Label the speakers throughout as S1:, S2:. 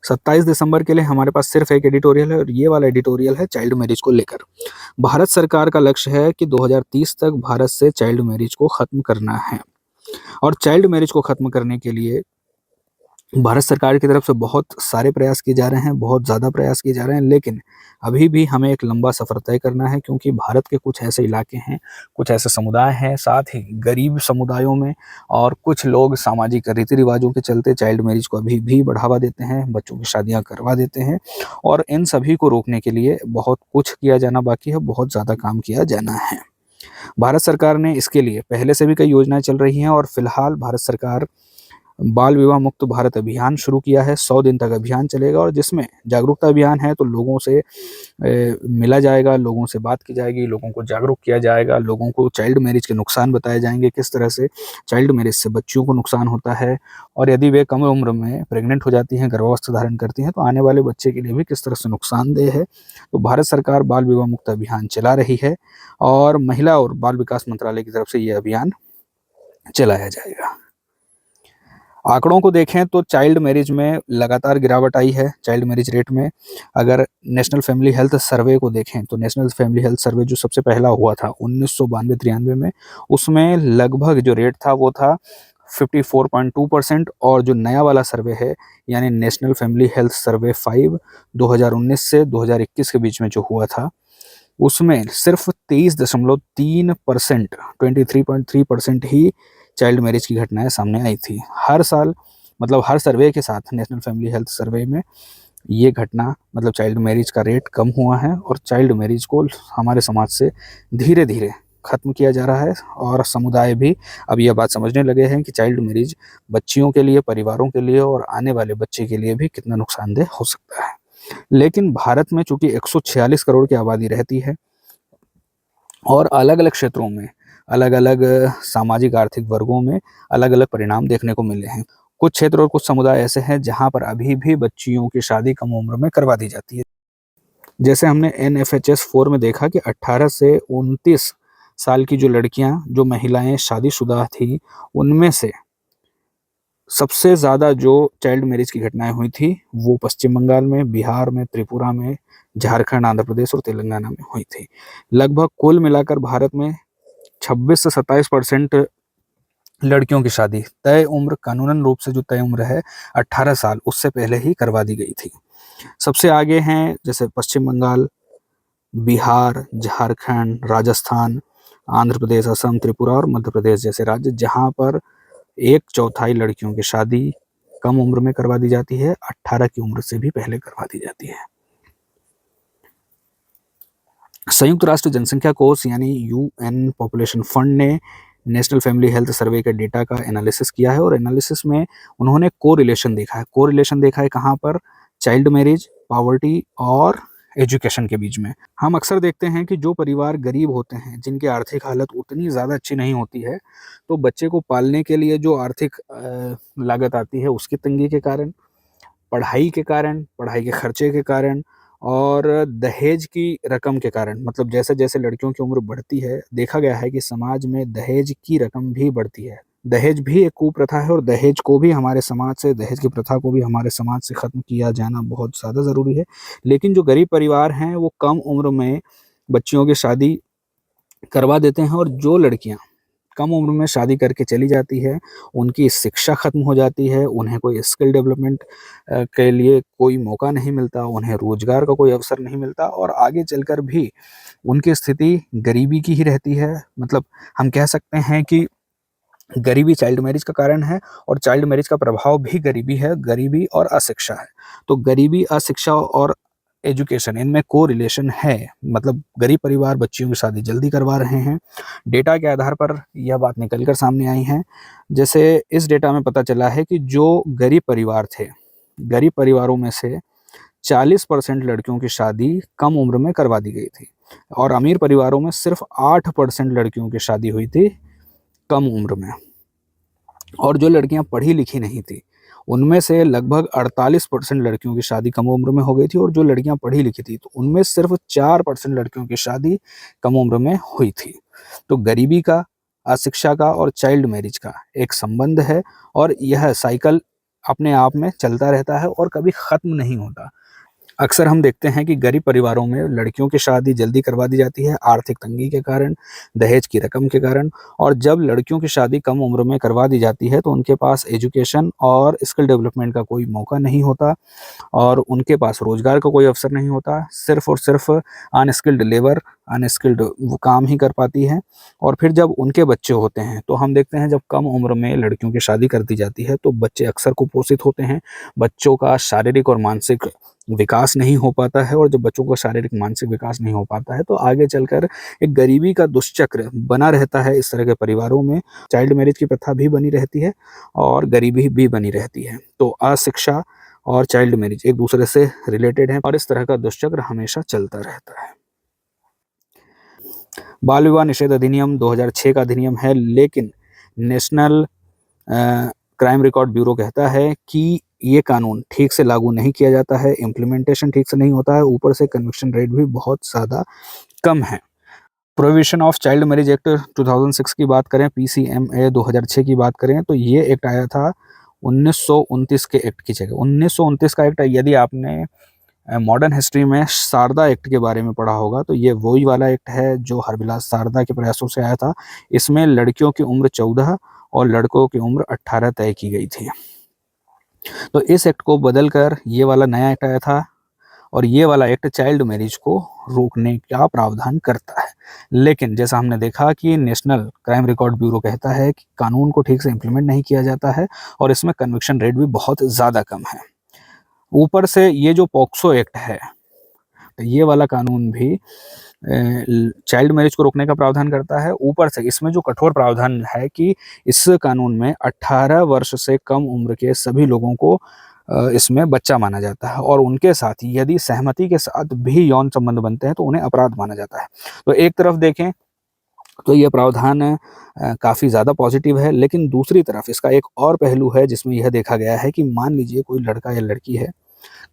S1: 27 दिसंबर के लिए हमारे पास सिर्फ एक एडिटोरियल है और ये वाला एडिटोरियल है चाइल्ड मैरिज को लेकर। भारत सरकार का लक्ष्य है कि 2030 तक भारत से चाइल्ड मैरिज को खत्म करना है और चाइल्ड मैरिज को खत्म करने के लिए भारत सरकार की तरफ से बहुत सारे प्रयास किए जा रहे हैं, बहुत ज़्यादा प्रयास किए जा रहे हैं, लेकिन अभी भी हमें एक लंबा सफ़र तय करना है क्योंकि भारत के कुछ ऐसे इलाके हैं, कुछ ऐसे समुदाय हैं, साथ ही गरीब समुदायों में और कुछ लोग सामाजिक रीति-रिवाजों के चलते चाइल्ड मैरिज को अभी भी बढ़ावा देते हैं, बच्चों की शादियाँ करवा देते हैं और इन सभी को रोकने के लिए बहुत कुछ किया जाना बाकी है, बहुत ज़्यादा काम किया जाना है। भारत सरकार ने इसके लिए पहले से भी कई योजनाएँ चल रही हैं और फिलहाल भारत सरकार बाल विवाह मुक्त भारत अभियान शुरू किया है। 100 दिन तक अभियान चलेगा और जिसमें जागरूकता अभियान है तो लोगों से मिला जाएगा, लोगों से बात की जाएगी, लोगों को जागरूक किया जाएगा, लोगों को चाइल्ड मैरिज के नुकसान बताए जाएंगे, किस तरह से चाइल्ड मैरिज से बच्चियों को नुकसान होता है और यदि वे कम उम्र में प्रेग्नेंट हो जाती हैं, गर्भावस्था धारण करती हैं तो आने वाले बच्चे के लिए भी किस तरह से नुकसानदेह है। तो भारत सरकार बाल विवाह मुक्त अभियान चला रही है और महिला और बाल विकास मंत्रालय की तरफ से ये अभियान चलाया जाएगा। आंकड़ों को देखें तो चाइल्ड मैरिज में लगातार गिरावट आई है, चाइल्ड मैरिज रेट में। अगर नेशनल फैमिली हेल्थ सर्वे को देखें तो नेशनल फैमिली हेल्थ सर्वे जो सबसे पहला हुआ था 1992-93 में, उसमें लगभग जो रेट था वो था 54.2% और जो नया वाला सर्वे है यानी नेशनल फैमिली हेल्थ सर्वे 5 2019 से 2021 के बीच में जो हुआ था, उसमें सिर्फ 23.3% 23.3% ही चाइल्ड मैरिज की घटनाएं सामने आई थी। हर साल मतलब हर सर्वे के साथ नेशनल फैमिली हेल्थ सर्वे में ये घटना मतलब चाइल्ड मैरिज का रेट कम हुआ है और चाइल्ड मैरिज को हमारे समाज से धीरे धीरे खत्म किया जा रहा है और समुदाय भी अब यह बात समझने लगे हैं कि चाइल्ड मैरिज बच्चियों के लिए, परिवारों के लिए और आने वाले बच्चे के लिए भी कितना नुकसानदेह हो सकता है। लेकिन भारत में चूंकि 146 करोड़ की आबादी रहती है और अलग-अलग क्षेत्रों में, अलग-अलग सामाजिक आर्थिक वर्गों में अलग-अलग परिणाम देखने को मिले हैं। कुछ क्षेत्र और कुछ समुदाय ऐसे हैं जहाँ पर अभी भी बच्चियों की शादी कम उम्र में करवा दी जाती है। जैसे हमने एनएफएचएस 4 में देखा कि 18 से 29 साल की जो लड़कियाँ, जो महिलाएँ शादीशुदा थीं, उनमें से सबसे ज़्यादा जो चाइल्ड मैरिज की घटनाएँ हुई थी, वो पश्चिम बंगाल में, बिहार में, त्रिपुरा में, झारखंड, आंध्र प्रदेश और तेलंगाना में हुई थी। लगभग कुल मिलाकर भारत में 26 से 27% लड़कियों की शादी तय उम्र, कानूनन रूप से जो तय उम्र है 18 साल, उससे पहले ही करवा दी गई थी। सबसे आगे हैं जैसे पश्चिम बंगाल, बिहार, झारखंड, राजस्थान, आंध्र प्रदेश, असम, त्रिपुरा और मध्य प्रदेश जैसे राज्य, जहाँ पर 1/4 लड़कियों की शादी कम उम्र में करवा दी जाती है, 18 की उम्र से भी पहले करवा दी जाती है। संयुक्त राष्ट्र जनसंख्या कोष यानी यूएन पॉपुलेशन फंड ने नेशनल फैमिली हेल्थ सर्वे के डेटा का एनालिसिस किया है और एनालिसिस में उन्होंने कोरिलेशन देखा है। कोरिलेशन देखा है कहाँ पर? चाइल्ड मैरिज, पॉवर्टी और एजुकेशन के बीच में। हम अक्सर देखते हैं कि जो परिवार गरीब होते हैं, जिनकी आर्थिक हालत उतनी ज़्यादा अच्छी नहीं होती है, तो बच्चे को पालने के लिए जो आर्थिक लागत आती है उसकी तंगी के कारण, पढ़ाई के कारण, पढ़ाई के खर्चे के कारण और दहेज की रकम के कारण, मतलब जैसे-जैसे लड़कियों की उम्र बढ़ती है, देखा गया है कि समाज में दहेज की रकम भी बढ़ती है। दहेज भी एक कुप्रथा है और दहेज को भी हमारे समाज से, दहेज की प्रथा को भी हमारे समाज से खत्म किया जाना बहुत ज़्यादा ज़रूरी है। लेकिन जो गरीब परिवार हैं, वो कम उम्र में बच्चियों की शादी करवा देते हैं और जो लड़कियाँ कम उम्र में शादी करके चली जाती है, उनकी शिक्षा खत्म हो जाती है, उन्हें कोई स्किल डेवलपमेंट के लिए कोई मौका नहीं मिलता, उन्हें रोज़गार का कोई अवसर नहीं मिलता और आगे चलकर भी उनकी स्थिति गरीबी की ही रहती है। मतलब हम कह सकते हैं कि गरीबी चाइल्ड मैरिज का कारण है और चाइल्ड मैरिज का प्रभाव भी गरीबी है, गरीबी और अशिक्षा है। तो गरीबी, अशिक्षा और एजुकेशन, इनमें कोरिलेशन है, मतलब गरीब परिवार बच्चियों की शादी जल्दी करवा रहे हैं। डेटा के आधार पर यह बात निकल कर सामने आई है। जैसे इस डेटा में पता चला है कि जो गरीब परिवार थे, गरीब परिवारों में से 40% लड़कियों की शादी कम उम्र में करवा दी गई थी और अमीर परिवारों में सिर्फ 8% लड़कियों की शादी हुई थी कम उम्र में। और जो लड़कियां पढ़ी लिखी नहीं थी, उनमें से लगभग 48% लड़कियों की शादी कम उम्र में हो गई थी और जो लड़कियां पढ़ी लिखी थी, तो उनमें सिर्फ 4% लड़कियों की शादी कम उम्र में हुई थी। तो गरीबी का, अशिक्षा का और चाइल्ड मैरिज का एक संबंध है और यह साइकिल अपने आप में चलता रहता है और कभी ख़त्म नहीं होता। अक्सर हम देखते हैं कि गरीब परिवारों में लड़कियों की शादी जल्दी करवा दी जाती है आर्थिक तंगी के कारण, दहेज की रकम के कारण। और जब लड़कियों की शादी कम उम्र में करवा दी जाती है तो उनके पास एजुकेशन और स्किल डेवलपमेंट का कोई मौका नहीं होता और उनके पास रोजगार का कोई अवसर नहीं होता। सिर्फ और सिर्फ अनस्किल्ड लेबर, अनस्किल्ड वो काम ही कर पाती है। और फिर जब उनके बच्चे होते हैं तो हम देखते हैं जब कम उम्र में लड़कियों की शादी कर दी जाती है तो बच्चे अक्सर कुपोषित होते हैं। बच्चों का शारीरिक और मानसिक विकास नहीं हो पाता है और जब बच्चों का शारीरिक मानसिक विकास नहीं हो पाता है तो आगे चलकर एक गरीबी का दुष्चक्र बना रहता है। इस तरह के परिवारों में चाइल्ड मैरिज की प्रथा भी बनी रहती है और गरीबी भी बनी रहती है। तो अशिक्षा और चाइल्ड मैरिज एक दूसरे से रिलेटेड हैं और इस तरह का दुष्चक्र हमेशा चलता रहता है। बाल विवाह निषेध अधिनियम 2006 का अधिनियम है, लेकिन नेशनल क्राइम रिकॉर्ड ब्यूरो कहता है कि ये कानून ठीक से लागू नहीं किया जाता है, इम्प्लीमेंटेशन ठीक से नहीं होता है, ऊपर से कन्विक्शन रेट भी बहुत ज़्यादा कम है। Prohibition of child marriage act 2006 की बात करें, पीसीएमए 2006 की बात करें तो ये एक्ट आया था 1929 के एक्ट की जगह। 1929 का एक्ट, यदि आपने मॉडर्न हिस्ट्री में शारदा एक्ट के बारे में पढ़ा होगा तो ये वही वाला एक्ट है जो हरबिलास शारदा के प्रयासों से आया था। इसमें लड़कियों की उम्र 14 और लड़कों की उम्र 18 तय की गई थी। तो इस एक्ट को बदलकर ये वाला नया एक्ट आया था और ये वाला एक्ट चाइल्ड मैरिज को रोकने का प्रावधान करता है। लेकिन जैसा हमने देखा कि नेशनल क्राइम रिकॉर्ड ब्यूरो कहता है कि कानून को ठीक से इम्प्लीमेंट नहीं किया जाता है और इसमें कन्विक्शन रेट भी बहुत ज़्यादा कम है। ऊपर से ये जो पॉक्सो एक्ट है, ये वाला कानून भी चाइल्ड मैरिज को रोकने का प्रावधान करता है। ऊपर से इसमें जो कठोर प्रावधान है कि इस कानून में 18 वर्ष से कम उम्र के सभी लोगों को इसमें बच्चा माना जाता है और उनके साथ यदि सहमति के साथ भी यौन संबंध बनते हैं तो उन्हें अपराध माना जाता है। तो एक तरफ देखें तो ये प्रावधान काफ़ी ज़्यादा पॉजिटिव है, लेकिन दूसरी तरफ इसका एक और पहलू है जिसमें यह देखा गया है कि मान लीजिए कोई लड़का या लड़की है,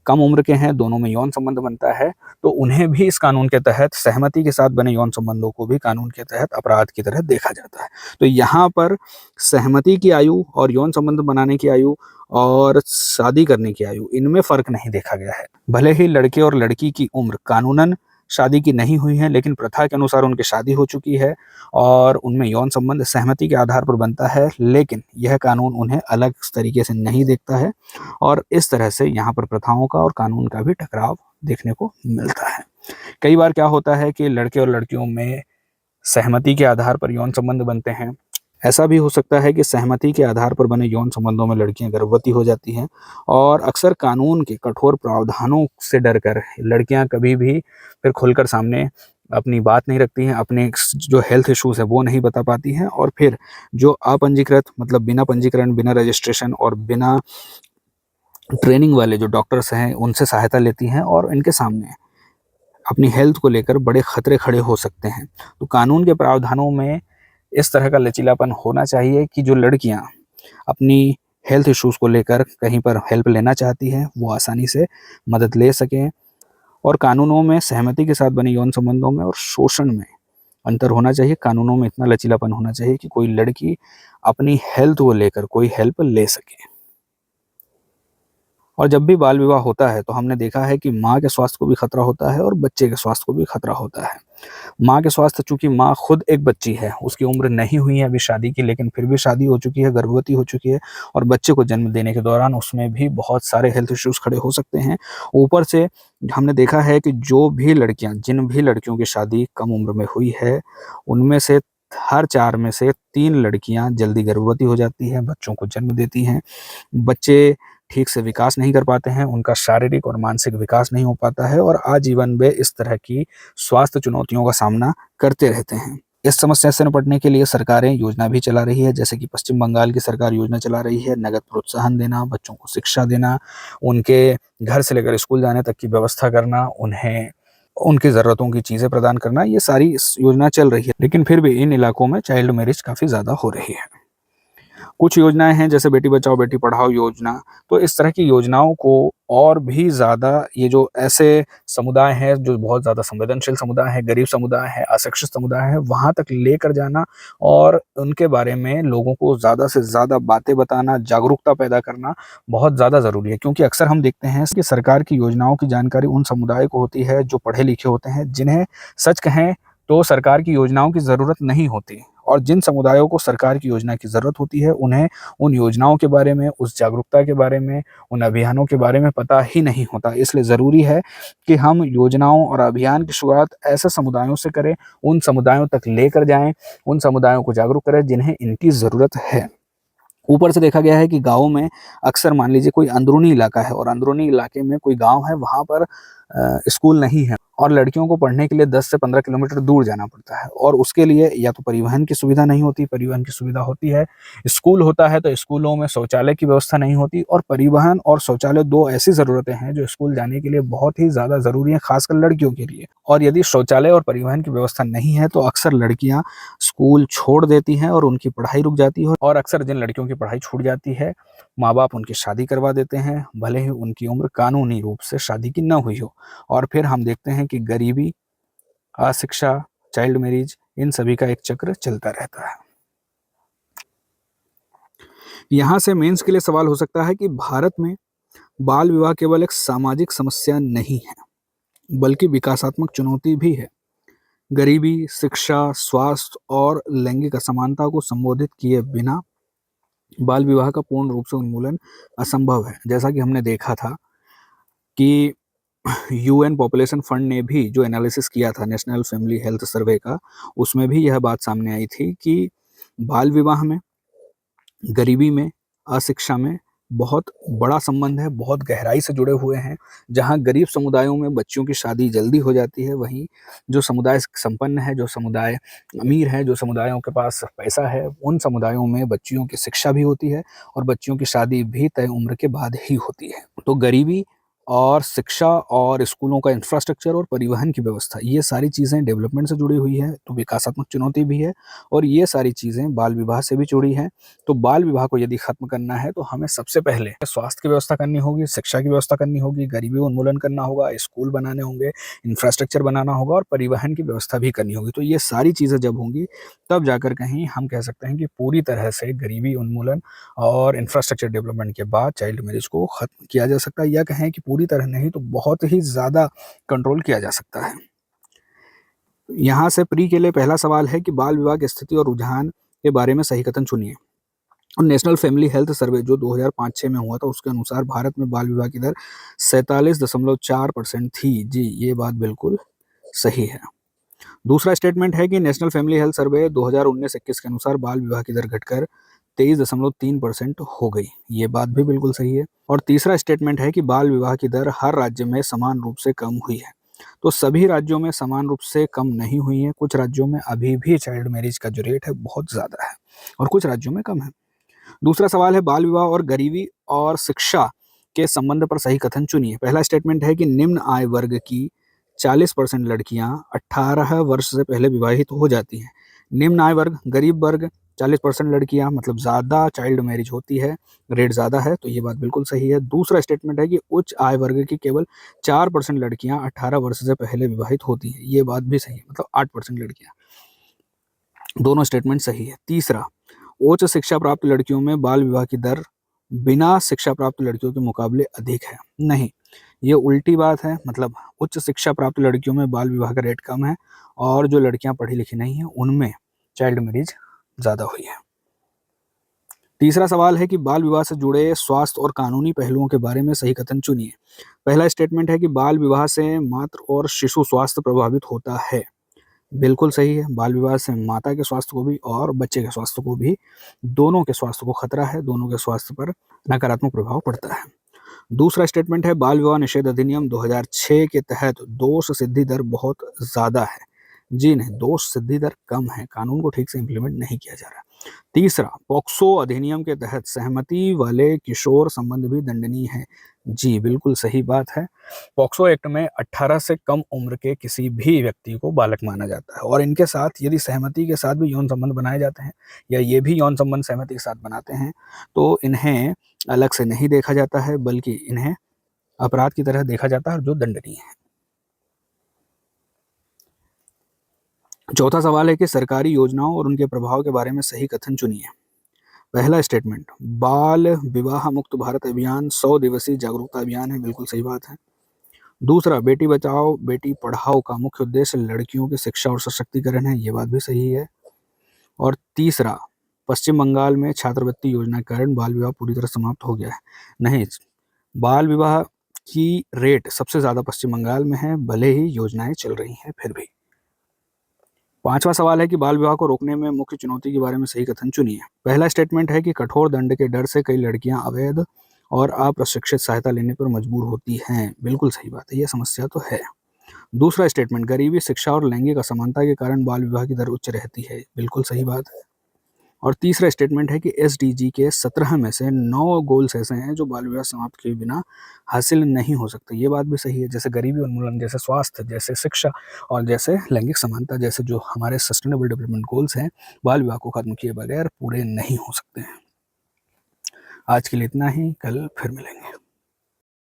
S1: कम उम्र के हैं, दोनों में यौन संबंध बनता है, तो उन्हें भी इस कानून के तहत सहमति के साथ बने यौन संबंधों को भी कानून के तहत अपराध की तरह देखा जाता है। तो यहाँ पर सहमति की आयु और यौन संबंध बनाने की आयु और शादी करने की आयु, इनमें फ़र्क नहीं देखा गया है। भले ही लड़के और लड़की की उम्र कानूनन शादी की नहीं हुई है, लेकिन प्रथा के अनुसार उनकी शादी हो चुकी है और उनमें यौन संबंध सहमति के आधार पर बनता है, लेकिन यह कानून उन्हें अलग तरीके से नहीं देखता है और इस तरह से यहाँ पर प्रथाओं का और कानून का भी टकराव देखने को मिलता है। कई बार क्या होता है कि लड़के और लड़कियों में सहमति के आधार पर यौन संबंध बनते हैं। ऐसा भी हो सकता है कि सहमति के आधार पर बने यौन संबंधों में लड़कियां गर्भवती हो जाती हैं और अक्सर कानून के कठोर प्रावधानों से डरकर लड़कियां कभी भी फिर खुलकर सामने अपनी बात नहीं रखती हैं, अपने जो हेल्थ इश्यूज है वो नहीं बता पाती हैं और फिर जो अपंजीकृत, मतलब बिना पंजीकरण, बिना रजिस्ट्रेशन और बिना ट्रेनिंग वाले जो डॉक्टर्स हैं उनसे सहायता लेती हैं और इनके सामने अपनी हेल्थ को लेकर बड़े खतरे खड़े हो सकते हैं। तो कानून के प्रावधानों में इस तरह का लचीलापन होना चाहिए कि जो लड़कियां अपनी हेल्थ इश्यूज को लेकर कहीं पर हेल्प लेना चाहती हैं वो आसानी से मदद ले सकें। और कानूनों में सहमति के साथ बने यौन संबंधों में और शोषण में अंतर होना चाहिए। कानूनों में इतना लचीलापन होना चाहिए कि कोई लड़की अपनी हेल्थ को लेकर कोई हेल्प ले सके। और जब भी बाल विवाह होता है तो हमने देखा है कि माँ के स्वास्थ्य को भी खतरा होता है और बच्चे के स्वास्थ्य को भी खतरा होता है। माँ के स्वास्थ्य, चूँकि माँ खुद एक बच्ची है, उसकी उम्र नहीं हुई है अभी शादी की, लेकिन फिर भी शादी हो चुकी है, गर्भवती हो चुकी है और बच्चे को जन्म देने के दौरान उसमें भी बहुत सारे हेल्थ इश्यूज़ खड़े हो सकते हैं। ऊपर से हमने देखा है कि जो भी लड़कियाँ, जिन भी लड़कियों की शादी कम उम्र में हुई है, उनमें से हर 4 में से 3 लड़कियाँ जल्दी गर्भवती हो जाती हैं, बच्चों को जन्म देती हैं। बच्चे ठीक से विकास नहीं कर पाते हैं, उनका शारीरिक और मानसिक विकास नहीं हो पाता है और आजीवन वे इस तरह की स्वास्थ्य चुनौतियों का सामना करते रहते हैं। इस समस्या से निपटने के लिए सरकारें योजना भी चला रही है, जैसे कि पश्चिम बंगाल की सरकार योजना चला रही है, नगद प्रोत्साहन देना, बच्चों को शिक्षा देना, उनके घर से लेकर स्कूल जाने तक की व्यवस्था करना, उन्हें उनकी ज़रूरतों की चीज़ें प्रदान करना, ये सारी योजना चल रही है। लेकिन फिर भी इन इलाकों में चाइल्ड मैरिज काफ़ी ज़्यादा हो रही है। कुछ योजनाएँ हैं जैसे बेटी बचाओ बेटी पढ़ाओ योजना, तो इस तरह की योजनाओं को और भी ज़्यादा ये जो ऐसे समुदाय हैं जो बहुत ज़्यादा संवेदनशील समुदाय हैं, गरीब समुदाय हैं, अशिक्षित समुदाय हैं, वहाँ तक लेकर जाना और उनके बारे में लोगों को ज़्यादा से ज़्यादा बातें बताना, जागरूकता पैदा करना बहुत ज़्यादा ज़रूरी है। क्योंकि अक्सर हम देखते हैं कि सरकार की योजनाओं की जानकारी उन समुदाय को होती है जो पढ़े-लिखे होते हैं, जिन्हें सच कहें तो सरकार की योजनाओं की ज़रूरत नहीं होती। और जिन समुदायों को सरकार की योजना की ज़रूरत होती है, उन्हें उन योजनाओं के बारे में, उस जागरूकता के बारे में, उन अभियानों के बारे में पता ही नहीं होता। इसलिए ज़रूरी है कि हम योजनाओं और अभियान की शुरुआत ऐसे समुदायों से करें, उन समुदायों तक लेकर जाएँ, उन समुदायों को जागरूक करें जिन्हें इनकी ज़रूरत है। ऊपर से देखा गया है कि गाँव में अक्सर मान लीजिए कोई अंदरूनी इलाका है और अंदरूनी इलाके में कोई गाँव है, वहाँ पर स्कूल नहीं है और लड़कियों को पढ़ने के लिए 10 से 15 किलोमीटर दूर जाना पड़ता है और उसके लिए या तो परिवहन की सुविधा नहीं होती, परिवहन की सुविधा होती है, स्कूल होता है तो स्कूलों में शौचालय की व्यवस्था नहीं होती और परिवहन और शौचालय 2 ऐसी ज़रूरतें हैं जो स्कूल जाने के लिए बहुत ही ज़्यादा ज़रूरी हैं, खासकर लड़कियों के लिए। और यदि शौचालय और परिवहन की व्यवस्था नहीं है तो अक्सर लड़कियाँ स्कूल छोड़ देती हैं और उनकी पढ़ाई रुक जाती है और अक्सर जिन लड़कियों की पढ़ाई छूट जाती है, माँ-बाप उनकी शादी करवा देते हैं, भले ही उनकी उम्र कानूनी रूप से शादी की न हुई हो। और फिर हम देखते हैं कि गरीबी, अशिक्षा, चाइल्ड मैरिज इन सभी का एक चक्र चलता रहता है। यहाँ से मेंस के लिए सवाल हो सकता है कि भारत में बाल विवाह केवल एक सामाजिक समस्या नहीं है, बल्कि विकासात्मक चुनौती भी है। गरीबी, शिक्षा, स्वास्थ्य और लैंगिक असमानता को संबोधित किए बिना बाल विवाह का पूर्ण रूप से उन्मूलन असंभव है। जैसा कि हमने देखा था कि यूएन पॉपुलेशन फंड ने भी जो एनालिसिस किया था नेशनल फैमिली हेल्थ सर्वे का, उसमें भी यह बात सामने आई थी कि बाल विवाह में, गरीबी में, अशिक्षा में बहुत बड़ा संबंध है, बहुत गहराई से जुड़े हुए हैं। जहाँ गरीब समुदायों में बच्चियों की शादी जल्दी हो जाती है, वहीं जो समुदाय संपन्न है, जो समुदाय अमीर है, जो समुदायों के पास पैसा है, उन समुदायों में बच्चियों की शिक्षा भी होती है और बच्चियों की शादी भी तय उम्र के बाद ही होती है। तो गरीबी और शिक्षा और स्कूलों का इंफ्रास्ट्रक्चर और परिवहन की व्यवस्था, ये सारी चीज़ें डेवलपमेंट से जुड़ी हुई है, तो विकासात्मक चुनौती भी है और ये सारी चीज़ें बाल विवाह से भी जुड़ी हैं। तो बाल विवाह को यदि खत्म करना है तो हमें सबसे पहले स्वास्थ्य की व्यवस्था करनी होगी, शिक्षा की व्यवस्था करनी होगी, गरीबी उन्मूलन करना होगा, स्कूल बनाने होंगे, इंफ्रास्ट्रक्चर बनाना होगा और परिवहन की व्यवस्था भी करनी होगी। तो ये सारी चीज़ें जब होंगी तब जाकर कहीं हम कह सकते हैं कि पूरी तरह से गरीबी उन्मूलन और इंफ्रास्ट्रक्चर डेवलपमेंट के बाद चाइल्ड मैरिज को खत्म किया जा सकता है, या कहें कि पूरी तरह नहीं तो बहुत ही ज़्यादा कंट्रोल किया जा सकता है। यहाँ से प्री के लिए पहला सवाल है कि बाल विवाह की स्थिति और रुझान के बारे में सही कथन चुनिए। और नेशनल फैमिली हेल्थ सर्वे जो 2005-6 में हुआ था, उसके अनुसार भारत में बाल विवाह की दर 47.4% थी। जी, ये बात बिल्कुल सही है। दूसरा स्टेटमेंट है कि नेशनल फैमिली हेल्थ सर्वे 2019-21 के अनुसार बाल विवाह की दर घटकर 23.3% हो गई। ये बात भी बिल्कुल सही है। और तीसरा स्टेटमेंट है कि बाल विवाह की दर हर राज्य में समान रूप से कम हुई है। तो सभी राज्यों में समान रूप से कम नहीं हुई है। कुछ राज्यों में अभी भी चाइल्ड मैरिज का जो रेट है बहुत ज़्यादा है और कुछ राज्यों में कम है। दूसरा सवाल है बाल विवाह और गरीबी और शिक्षा के संबंध पर सही कथन चुनिए। पहला स्टेटमेंट है कि निम्न आय वर्ग की 40% लड़कियां 18 वर्ष से पहले विवाहित हो जाती हैं। निम्न आय वर्ग, गरीब वर्ग, 40% लड़कियां मतलब ज़्यादा चाइल्ड मैरिज होती है, रेट ज़्यादा है, तो ये बात बिल्कुल सही है। दूसरा स्टेटमेंट है कि उच्च आय वर्ग की केवल 4% लड़कियां 18 वर्ष से पहले विवाहित होती हैं। ये बात भी सही है, मतलब 8% लड़कियां। दोनों स्टेटमेंट सही है। तीसरा, उच्च शिक्षा प्राप्त लड़कियों में बाल विवाह की दर बिना शिक्षा प्राप्त लड़कियों के मुकाबले अधिक है। नहीं, ये उल्टी बात है। मतलब उच्च शिक्षा प्राप्त लड़कियों में बाल विवाह का रेट कम है और जो लड़कियां पढ़ी लिखी नहीं हैं उनमें चाइल्ड मैरिज ज़्यादा हुई है। तीसरा सवाल है कि बाल विवाह से जुड़े स्वास्थ्य और कानूनी पहलुओं के बारे में सही कथन चुनिए। पहला स्टेटमेंट है कि बाल विवाह से मातृ और शिशु स्वास्थ्य प्रभावित होता है। बिल्कुल सही है। बाल विवाह से माता के स्वास्थ्य को भी और बच्चे के स्वास्थ्य को भी, दोनों के स्वास्थ्य को खतरा है, दोनों के स्वास्थ्य पर नकारात्मक प्रभाव पड़ता है। दूसरा स्टेटमेंट है बाल विवाह निषेध अधिनियम 2006 के तहत दोष सिद्धि दर बहुत ज़्यादा है। जी नहीं, दोष सिद्धि दर कम है, कानून को ठीक से इम्प्लीमेंट नहीं किया जा रहा। तीसरा, पॉक्सो अधिनियम के तहत सहमति वाले किशोर संबंध भी दंडनीय है। जी, बिल्कुल सही बात है। पॉक्सो एक्ट में 18 से कम उम्र के किसी भी व्यक्ति को बालक माना जाता है और इनके साथ यदि सहमति के साथ भी यौन संबंध बनाए जाते हैं या ये भी यौन संबंध सहमति के साथ बनाते हैं, तो इन्हें अलग से नहीं देखा जाता है, बल्कि इन्हें अपराध की तरह देखा जाता है जो दंडनीय है। चौथा सवाल है कि सरकारी योजनाओं और उनके प्रभाव के बारे में सही कथन चुनिए। पहला स्टेटमेंट, बाल विवाह मुक्त भारत अभियान 100 दिवसीय जागरूकता अभियान है, बिल्कुल सही बात है। दूसरा, बेटी बचाओ बेटी पढ़ाओ का मुख्य उद्देश्य लड़कियों की शिक्षा और सशक्तिकरण है, ये बात भी सही है। और तीसरा, पश्चिम बंगाल में छात्रवृत्ति योजना के कारण बाल विवाह पूरी तरह समाप्त हो गया है। नहीं, बाल विवाह की रेट सबसे ज्यादा पश्चिम बंगाल में है, भले ही योजनाएं चल रही हैं फिर भी। पांचवा सवाल है कि बाल विवाह को रोकने में मुख्य चुनौती के बारे में सही कथन चुनिए। पहला स्टेटमेंट है कि कठोर दंड के डर से कई लड़कियां अवैध और अप्रशिक्षित सहायता लेने पर मजबूर होती हैं, बिल्कुल सही बात है, यह समस्या तो है। दूसरा स्टेटमेंट, गरीबी, शिक्षा और लैंगिक असमानता के कारण बाल विवाह की दर उच्च रहती है, बिल्कुल सही बात है। और तीसरा स्टेटमेंट है कि एसडीजी के 17 में से 9 गोल्स ऐसे हैं जो बाल विवाह समाप्त किए बिना हासिल नहीं हो सकते, ये बात भी सही है। जैसे गरीबी उन्मूलन, जैसे स्वास्थ्य, जैसे शिक्षा और जैसे लैंगिक समानता, जैसे जो हमारे सस्टेनेबल डेवलपमेंट गोल्स हैं, बाल विवाह को खत्म किए बगैर पूरे नहीं हो सकते हैं। आज के लिए इतना ही, कल फिर मिलेंगे।